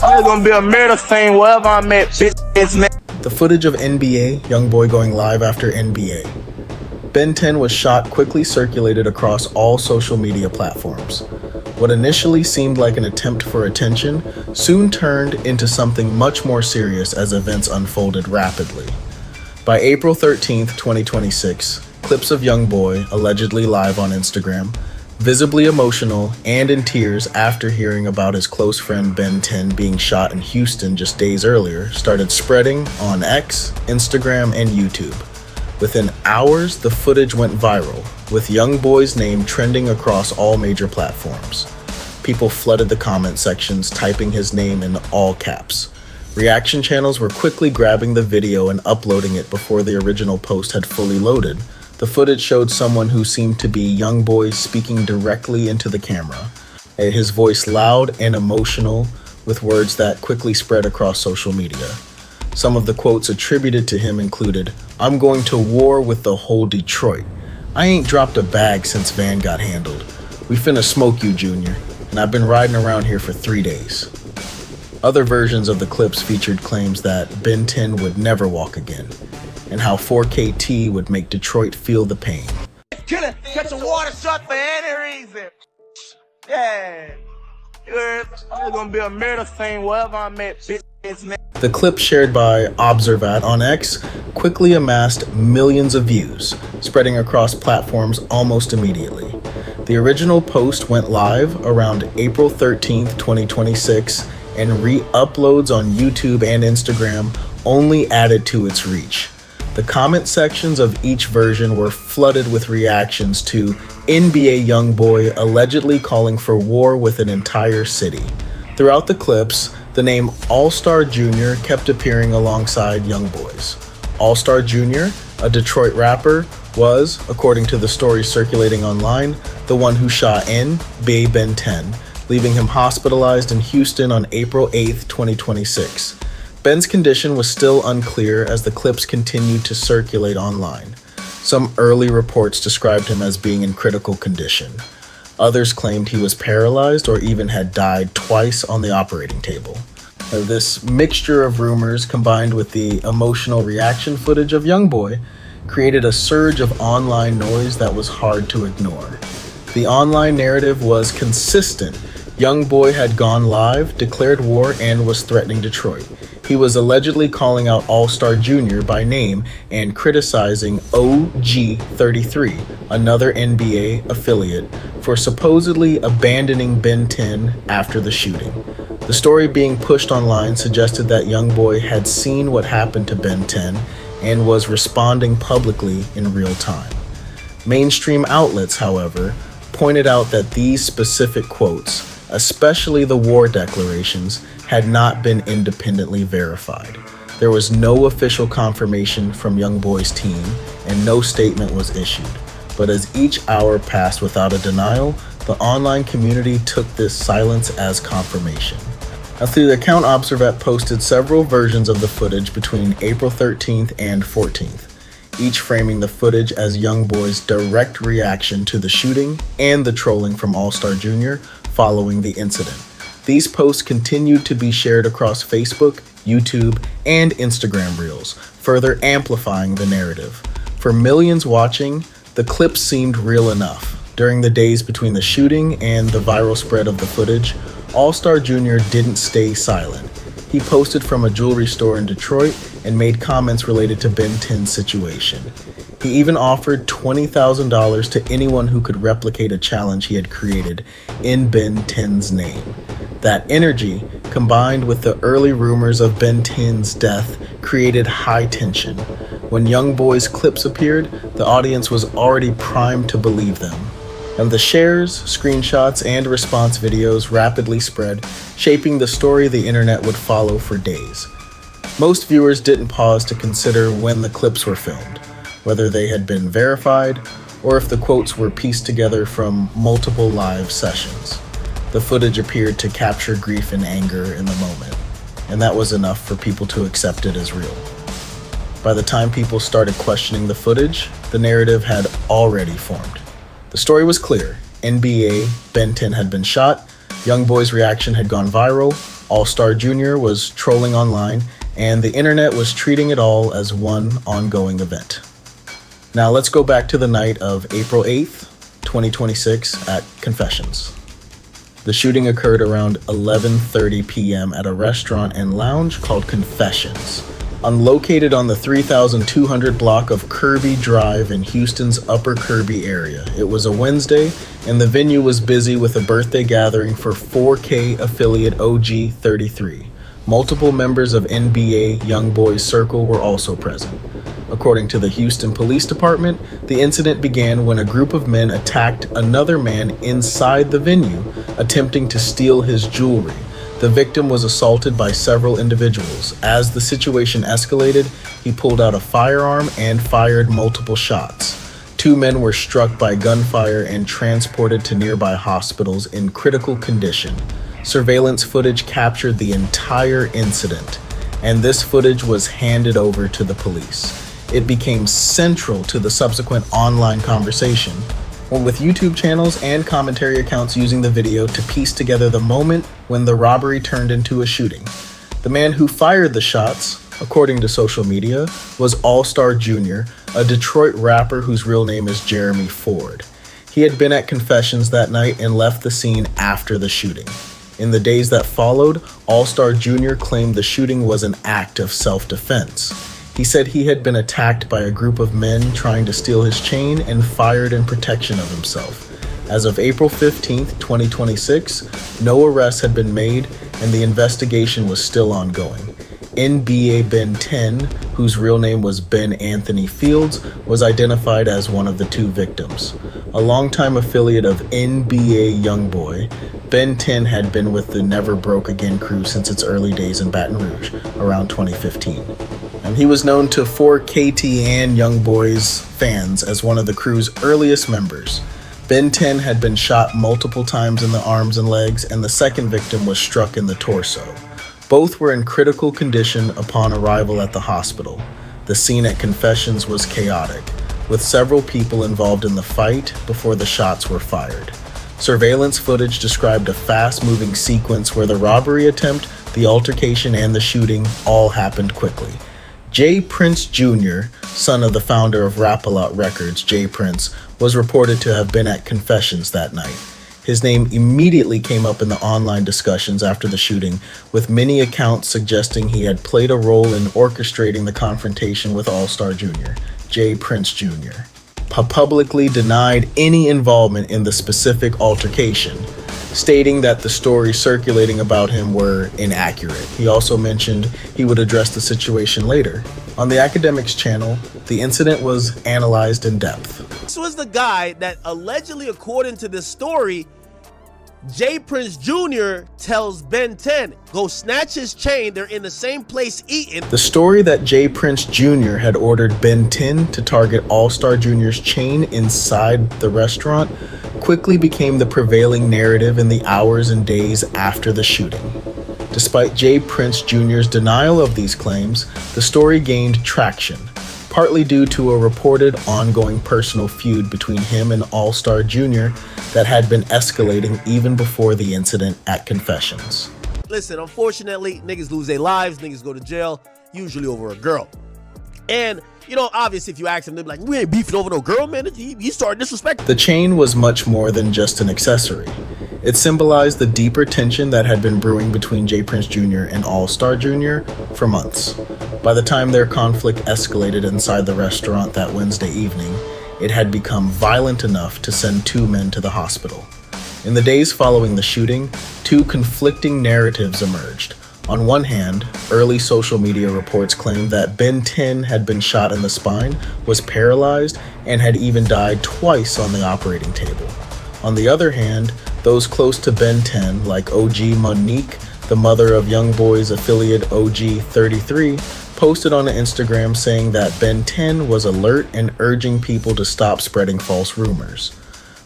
It's gonna be a murder scene wherever I'm at, bitch, man. The footage of NBA YoungBoy going live after NBA. Ben 10 was shot quickly circulated across all social media platforms. What initially seemed like an attempt for attention soon turned into something much more serious as events unfolded rapidly. By April 13th, 2026, clips of YoungBoy allegedly live on Instagram, visibly emotional and in tears after hearing about his close friend Ben 10 being shot in Houston just days earlier, started spreading on X, Instagram, and YouTube. Within hours, the footage went viral, with YoungBoy's name trending across all major platforms. People flooded the comment sections, typing his name in all caps. Reaction channels were quickly grabbing the video and uploading it before the original post had fully loaded. The footage showed someone who seemed to be YoungBoy speaking directly into the camera, his voice loud and emotional, with words that quickly spread across social media. Some of the quotes attributed to him included, "I'm going to war with the whole Detroit. I ain't dropped a bag since Van got handled. We finna smoke you, Junior, and I've been riding around here for 3 days." Other versions of the clips featured claims that Ben 10 would never walk again, and how 4KT would make Detroit feel the pain. Kill it, catch a water shot for any reason. Yeah. It's gonna be a murder scene wherever I'm at, bitch, man. The clip shared by Observat on X quickly amassed millions of views, spreading across platforms almost immediately. The original post went live around April 13th, 2026, and re-uploads on YouTube and Instagram only added to its reach. The comment sections of each version were flooded with reactions to NBA YoungBoy allegedly calling for war with an entire city. Throughout the clips, the name Allstar Jr. kept appearing alongside YoungBoy's. Allstar Jr., a Detroit rapper, was, according to the story circulating online, the one who shot NBA Ben 10, leaving him hospitalized in Houston on April 8th, 2026. Ben's condition was still unclear as the clips continued to circulate online. Some early reports described him as being in critical condition. Others claimed he was paralyzed or even had died twice on the operating table. This mixture of rumors combined with the emotional reaction footage of YoungBoy created a surge of online noise that was hard to ignore. The online narrative was consistent. YoungBoy had gone live, declared war, and was threatening Detroit. He was allegedly calling out Allstar Jr. by name and criticizing OG33, another NBA affiliate, for supposedly abandoning Ben 10 after the shooting. The story being pushed online suggested that YoungBoy had seen what happened to Ben 10 and was responding publicly in real time. Mainstream outlets, however, pointed out that these specific quotes, especially the war declarations, had not been independently verified. There was no official confirmation from YoungBoy's team, and no statement was issued. But as each hour passed without a denial, the online community took this silence as confirmation. Now, through the account Observat posted several versions of the footage between April 13th and 14th, each framing the footage as YoungBoy's direct reaction to the shooting and the trolling from Allstar Jr. following the incident. These posts continued to be shared across Facebook, YouTube, and Instagram Reels, further amplifying the narrative. For millions watching, the clip seemed real enough. During the days between the shooting and the viral spread of the footage, Allstar Jr. didn't stay silent. He posted from a jewelry store in Detroit and made comments related to Ben 10's situation. He even offered $20,000 to anyone who could replicate a challenge he had created in Ben 10's name. That energy, combined with the early rumors of Ben 10's death, created high tension. When YoungBoy's clips appeared, the audience was already primed to believe them. And the shares, screenshots, and response videos rapidly spread, shaping the story the internet would follow for days. Most viewers didn't pause to consider when the clips were filmed, whether they had been verified, or if the quotes were pieced together from multiple live sessions. The footage appeared to capture grief and anger in the moment, and that was enough for people to accept it as real. By the time people started questioning the footage, the narrative had already formed. The story was clear. NBA Ben 10 had been shot, YoungBoy's reaction had gone viral, Allstar Jr. was trolling online, and the internet was treating it all as one ongoing event. Now let's go back to the night of April 8th, 2026 at Confessions. The shooting occurred around 11:30 p.m. at a restaurant and lounge called Confessions, located on the 3200 block of Kirby Drive in Houston's Upper Kirby area. It was a Wednesday, and the venue was busy with a birthday gathering for 4K affiliate OG 33. Multiple members of NBA YoungBoy's circle were also present. According to the Houston Police Department, the incident began when a group of men attacked another man inside the venue, attempting to steal his jewelry. The victim was assaulted by several individuals. As the situation escalated, he pulled out a firearm and fired multiple shots. 2 men were struck by gunfire and transported to nearby hospitals in critical condition. Surveillance footage captured the entire incident, and this footage was handed over to the police. It became central to the subsequent online conversation, with YouTube channels and commentary accounts using the video to piece together the moment when the robbery turned into a shooting. The man who fired the shots, according to social media, was Allstar Jr., a Detroit rapper whose real name is Jeremy Ford. He had been at Confessions that night and left the scene after the shooting. In the days that followed, Allstar Jr. claimed the shooting was an act of self-defense. He said he had been attacked by a group of men trying to steal his chain and fired in protection of himself. As of April 15, 2026, no arrests had been made and the investigation was still ongoing. NBA Ben 10, whose real name was Ben Anthony Fields, was identified as one of the 2 victims. A longtime affiliate of NBA YoungBoy, Ben 10 had been with the Never Broke Again crew since its early days in Baton Rouge, around 2015. And he was known to 4KT and YoungBoy's fans as one of the crew's earliest members. Ben 10 had been shot multiple times in the arms and legs, and the second victim was struck in the torso. Both were in critical condition upon arrival at the hospital. The scene at Confessions was chaotic, with several people involved in the fight before the shots were fired. Surveillance footage described a fast-moving sequence where the robbery attempt, the altercation, and the shooting all happened quickly. J. Prince Jr., son of the founder of Rap-A-Lot Records, J. Prince, was reported to have been at Confessions that night. His name immediately came up in the online discussions after the shooting, with many accounts suggesting he had played a role in orchestrating the confrontation with Allstar Jr., J. Prince Jr. Publicly denied any involvement in the specific altercation, stating that the stories circulating about him were inaccurate. He also mentioned he would address the situation later. On the Academics channel, the incident was analyzed in depth. This was the guy that allegedly, according to this story, J. Prince Jr. tells Ben 10, go snatch his chain, they're in the same place eating. The story that J. Prince Jr. had ordered Ben 10 to target Allstar Jr.'s chain inside the restaurant quickly became the prevailing narrative in the hours and days after the shooting. Despite J. Prince Jr.'s denial of these claims, the story gained traction, partly due to a reported ongoing personal feud between him and Allstar Jr. that had been escalating even before the incident at Confessions. Listen, unfortunately, niggas lose their lives, niggas go to jail, usually over a girl. And, you know, obviously if you ask them, they'll be like, we ain't beefing over no girl, man. He started disrespecting. The chain was much more than just an accessory. It symbolized the deeper tension that had been brewing between J. Prince Jr. and Allstar Jr. for months. By the time their conflict escalated inside the restaurant that Wednesday evening, it had become violent enough to send 2 men to the hospital. In the days following the shooting, 2 conflicting narratives emerged. On one hand, early social media reports claimed that Ben 10 had been shot in the spine, was paralyzed, and had even died twice on the operating table. On the other hand, those close to Ben 10, like OG Monique, the mother of YoungBoy's affiliate OG 33, posted on Instagram saying that Ben 10 was alert and urging people to stop spreading false rumors.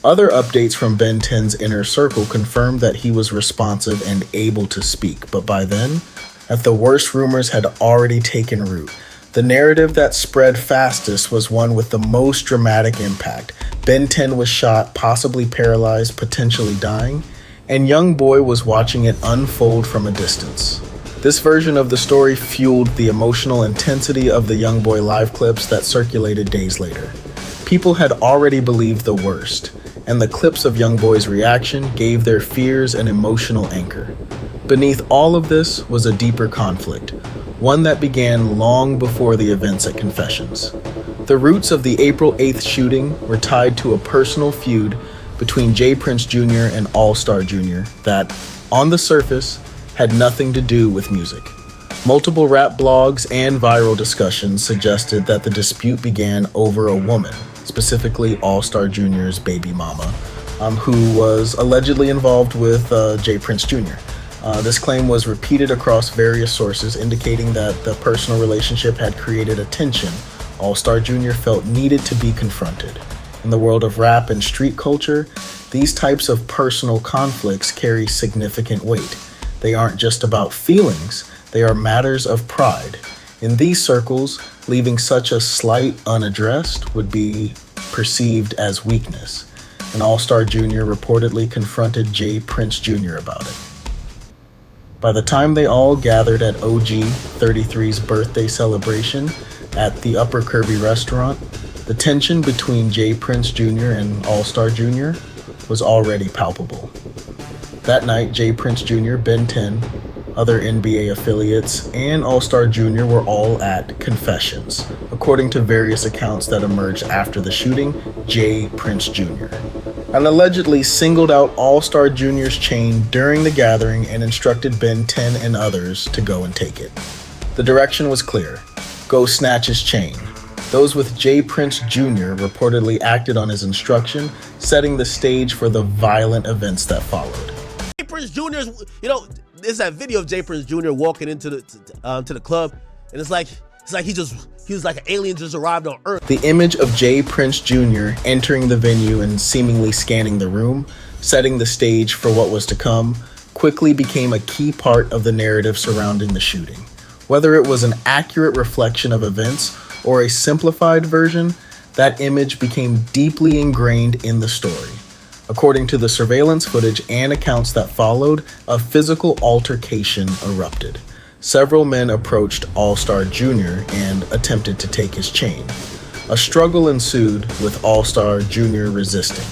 Other updates from Ben 10's inner circle confirmed that he was responsive and able to speak, but by then, at the worst, rumors had already taken root. The narrative that spread fastest was one with the most dramatic impact. Ben 10 was shot, possibly paralyzed, potentially dying. and YoungBoy was watching it unfold from a distance. This version of the story fueled the emotional intensity of the YoungBoy live clips that circulated days later. People had already believed the worst, and the clips of YoungBoy's reaction gave their fears an emotional anchor. Beneath all of this was a deeper conflict, one that began long before the events at Confessions. The roots of the April 8th shooting were tied to a personal feud between J. Prince Jr. and Allstar Jr. that, on the surface, had nothing to do with music. Multiple rap blogs and viral discussions suggested that the dispute began over a woman, specifically Allstar Jr.'s baby mama, who was allegedly involved with J. Prince Jr. This claim was repeated across various sources, indicating that the personal relationship had created a tension Allstar Jr. felt needed to be confronted. In the world of rap and street culture, these types of personal conflicts carry significant weight. They aren't just about feelings, they are matters of pride. In these circles, leaving such a slight unaddressed would be perceived as weakness, and Allstar Jr. reportedly confronted J. Prince Jr. about it. By the time they all gathered at OG 33's birthday celebration at the Upper Kirby restaurant, the tension between J. Prince Jr. and Allstar Jr. was already palpable. That night, J. Prince Jr., Ben 10, other NBA affiliates, and Allstar Jr. were all at Confessions, according to various accounts that emerged after the shooting. J. Prince Jr. and allegedly singled out Allstar Jr.'s chain during the gathering and instructed Ben 10 and others to go and take it. The direction was clear: go snatch his chain. Those with J. Prince Jr. reportedly acted on his instruction, setting the stage for the violent events that followed. J. Prince Jr.'s, there's that video of J. Prince Jr. walking into the club, and it's like he was like an alien just arrived on Earth. The image of J. Prince Jr. entering the venue and seemingly scanning the room, setting the stage for what was to come, quickly became a key part of the narrative surrounding the shooting. Whether it was an accurate reflection of events or a simplified version, that image became deeply ingrained in the story. According to the surveillance footage and accounts that followed, a physical altercation erupted. Several men approached Allstar Jr. and attempted to take his chain. A struggle ensued, with Allstar Jr. resisting.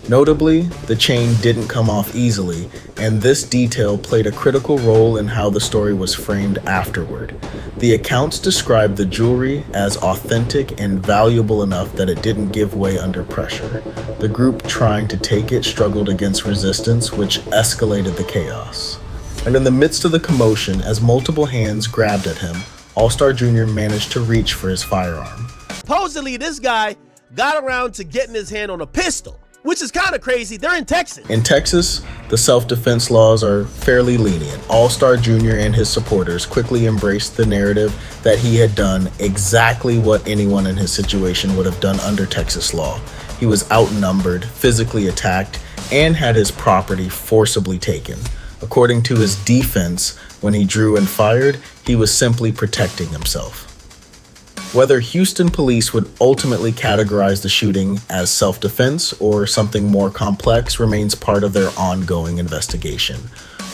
Notably, the chain didn't come off easily, and this detail played a critical role in how the story was framed afterward. The accounts described the jewelry as authentic and valuable enough that it didn't give way under pressure. The group trying to take it struggled against resistance, which escalated the chaos. And in the midst of the commotion, as multiple hands grabbed at him, Allstar Jr. managed to reach for his firearm. Supposedly, this guy got around to getting his hand on a pistol, which is kind of crazy. They're in Texas. In Texas, the self-defense laws are fairly lenient. Allstar Jr. and his supporters quickly embraced the narrative that he had done exactly what anyone in his situation would have done under Texas law. He was outnumbered, physically attacked, and had his property forcibly taken. According to his defense, when he drew and fired, he was simply protecting himself. Whether Houston police would ultimately categorize the shooting as self-defense or something more complex remains part of their ongoing investigation.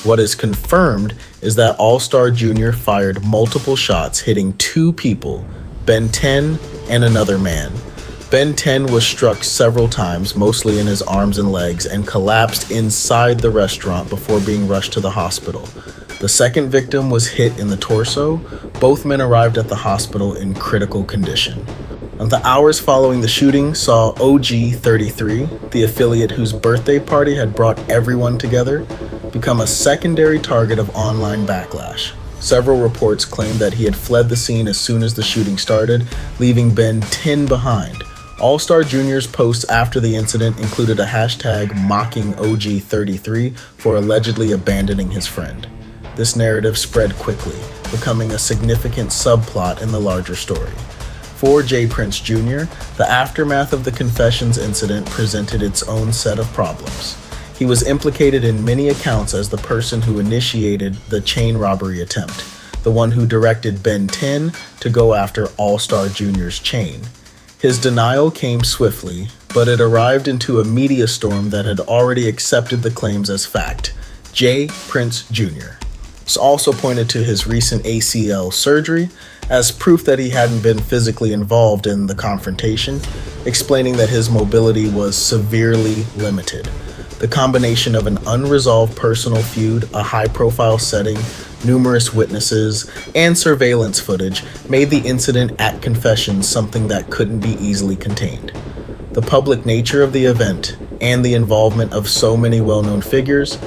What is confirmed is that Allstar Jr. fired multiple shots, hitting two people, Ben 10 and another man. Ben 10 was struck several times, mostly in his arms and legs, and collapsed inside the restaurant before being rushed to the hospital. The second victim was hit in the torso. Both men arrived at the hospital in critical condition. And the hours following the shooting saw OG 33, the affiliate whose birthday party had brought everyone together, become a secondary target of online backlash. Several reports claimed that he had fled the scene as soon as the shooting started, leaving Ben 10 behind. Allstar Jr.'s posts after the incident included a hashtag mocking OG 33 for allegedly abandoning his friend. This narrative spread quickly, becoming a significant subplot in the larger story. For J. Prince Jr., the aftermath of the Confessions incident presented its own set of problems. He was implicated in many accounts as the person who initiated the chain robbery attempt, the one who directed Ben 10 to go after Allstar Jr.'s chain. His denial came swiftly, but it arrived into a media storm that had already accepted the claims as fact. J. Prince Jr. also pointed to his recent ACL surgery as proof that he hadn't been physically involved in the confrontation, explaining that his mobility was severely limited. The combination of an unresolved personal feud, a high-profile setting, numerous witnesses, and surveillance footage made the incident at confessions something that couldn't be easily contained. The public nature of the event and the involvement of so many well-known figures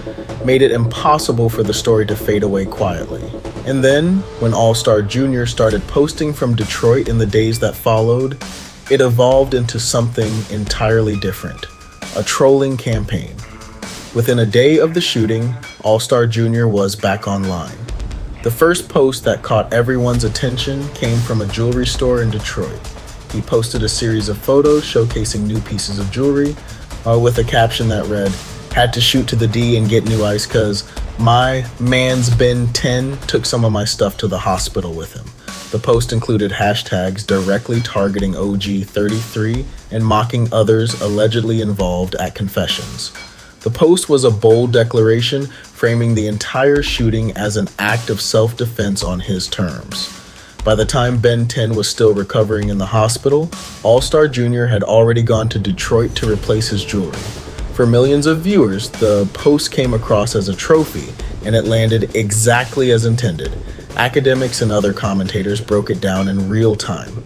made it impossible for the story to fade away quietly. And then, when Allstar Jr. started posting from Detroit in the days that followed, it evolved into something entirely different, a trolling campaign. Within a day of the shooting, Allstar Jr. was back online. The first post that caught everyone's attention came from a jewelry store in Detroit. He posted a series of photos showcasing new pieces of jewelry, with a caption that read, "Had to shoot to the D and get new ice cause my man's been 10 took some of my stuff to the hospital with him." The post included hashtags directly targeting OG33 and mocking others allegedly involved at confessions. The post was a bold declaration, framing the entire shooting as an act of self-defense on his terms. By the time Ben 10 was still recovering in the hospital, Allstar Jr. had already gone to Detroit to replace his jewelry. For millions of viewers, the post came across as a trophy, and it landed exactly as intended. Academics and other commentators broke it down in real time.